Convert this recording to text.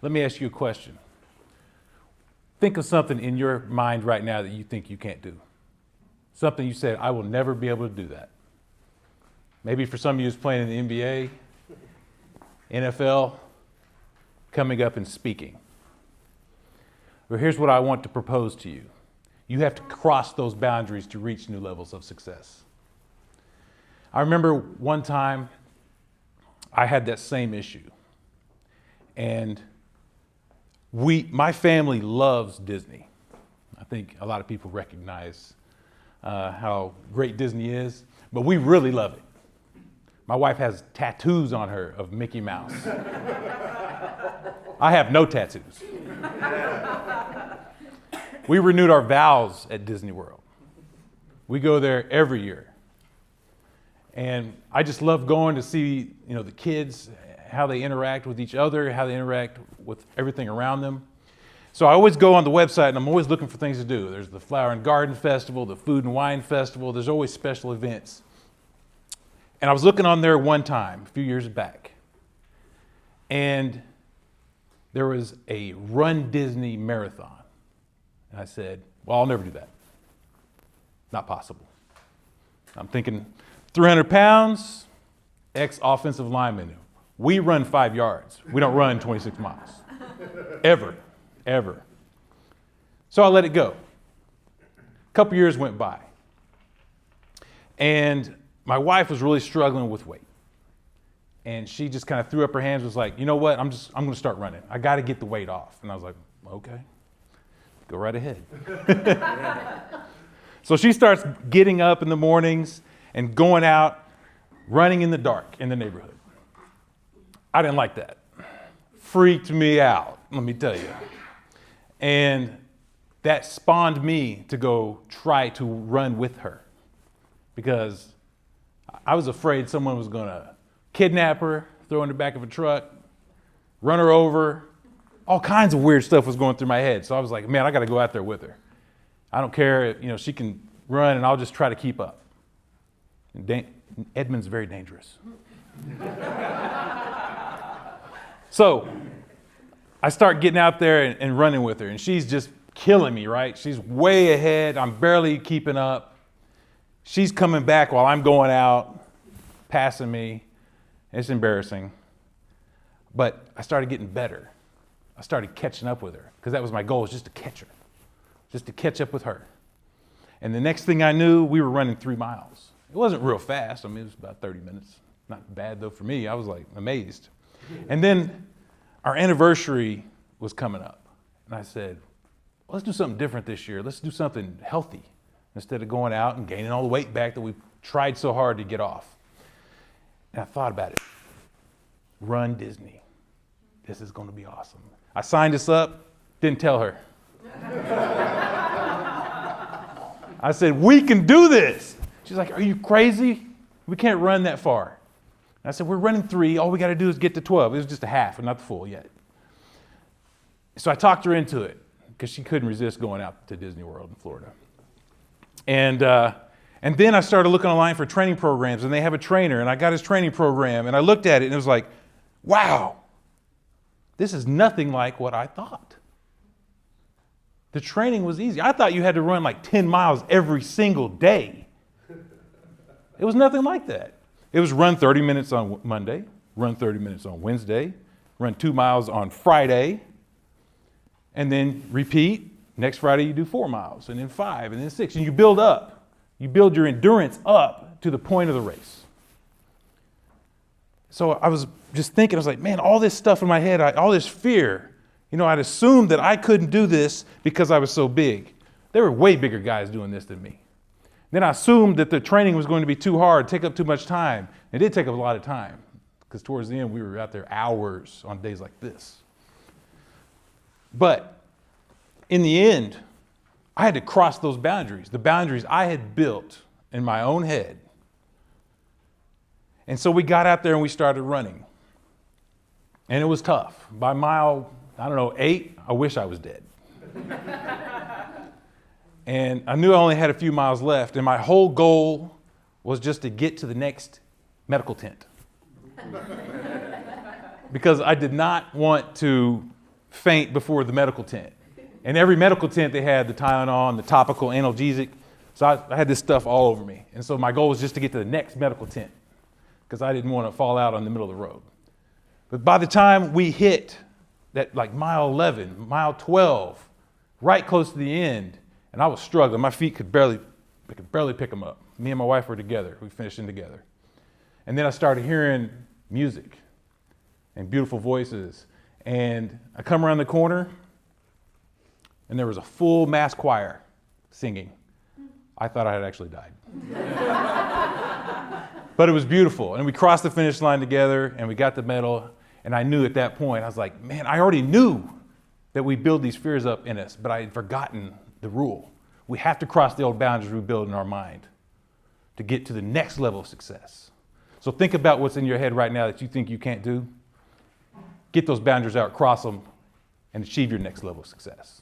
Let me ask you a question. Think of something in your mind right now that you think you can't do. Something you said, I will never be able to do that. Maybe for some of you who's playing in the NBA, NFL, coming up and speaking. Well, here's what I want to propose to you. You have to cross those boundaries to reach new levels of success. I remember one time I had that same issue. And my family loves Disney. I think a lot of people recognize how great Disney is, but we really love it. My wife has tattoos on her of Mickey Mouse. I have no tattoos. We renewed our vows at Disney World. We go there every year. And I just love going to see, the kids, how they interact with each other, how they interact with everything around them. So I always go on the website and I'm always looking for things to do. There's the Flower and Garden Festival, the Food and Wine Festival. There's always special events. And I was looking on there one time, a few years back. And there was a Run Disney marathon. And I said, well, I'll never do that. Not possible. I'm thinking 300 pounds, ex-offensive lineman. We run 5 yards. We don't run 26 miles. Ever. So I let it go. A couple years went by. And my wife was really struggling with weight. And she just kind of threw up her hands, was like, you know what, I'm going to start running. I got to get the weight off. And I was like, okay, go right ahead. So she starts getting up in the mornings and going out, running in the dark in the neighborhood. I didn't like that. Freaked me out, let me tell you. And that spawned me to go try to run with her because I was afraid someone was going to kidnap her, throw her in the back of a truck, run her over. All kinds of weird stuff was going through my head. So I was like, man, I got to go out there with her. I don't care if, she can run and I'll just try to keep up. And Edmund's very dangerous. So I start getting out there and running with her, and she's just killing me, right? She's way ahead. I'm barely keeping up. She's coming back while I'm going out, passing me. It's embarrassing. But I started getting better. I started catching up with her because that was my goal, was just to catch her, just to catch up with her. And the next thing I knew, we were running 3 miles. It wasn't real fast. It was about 30 minutes. Not bad though for me. I was like amazed. And then our anniversary was coming up. And I said, well, let's do something different this year. Let's do something healthy instead of going out and gaining all the weight back that we tried so hard to get off. And I thought about it. Run Disney. This is going to be awesome. I signed us up, didn't tell her. I said, we can do this. She's like, are you crazy? We can't run that far. And I said, we're running 3. All we got to do is get to 12. It was just a half and not the full yet. So I talked her into it because she couldn't resist going out to Disney World in Florida. And then I started looking online for training programs, and they have a trainer, and I got his training program, and I looked at it, and it was like, wow, this is nothing like what I thought. The training was easy. I thought you had to run like 10 miles every single day. It was nothing like that. It was run 30 minutes on Monday, run 30 minutes on Wednesday, run 2 miles on Friday, and then repeat. Next Friday you do 4 miles, and then 5, and then 6, and you build up. You build your endurance up to the point of the race. So I was just thinking, I was like, man, all this stuff in my head, all this fear, I'd assumed that I couldn't do this because I was so big. There were way bigger guys doing this than me. Then I assumed that the training was going to be too hard, take up too much time. It did take up a lot of time because towards the end we were out there hours on days like this. But in the end, I had to cross those boundaries, the boundaries I had built in my own head. And so we got out there and we started running. And it was tough. By mile, 8, I wish I was dead. And I knew I only had a few miles left, and my whole goal was just to get to the next medical tent. Because I did not want to faint before the medical tent. And every medical tent, they had the Tylenol and the topical analgesic. So I had this stuff all over me. And so my goal was just to get to the next medical tent because I didn't want to fall out on the middle of the road. But by the time we hit that like mile 11, mile 12, right close to the end, and I was struggling. My feet could barely pick them up. Me and my wife were together. We finished in together. And then I started hearing music and beautiful voices. And I come around the corner, and there was a full mass choir singing. I thought I had actually died. But it was beautiful. And we crossed the finish line together, and we got the medal. And I knew at that point, I was like, man, I already knew that we build these fears up in us, but I had forgotten the rule. We have to cross the old boundaries we build in our mind to get to the next level of success. So think about what's in your head right now that you think you can't do. Get those boundaries out, cross them, and achieve your next level of success.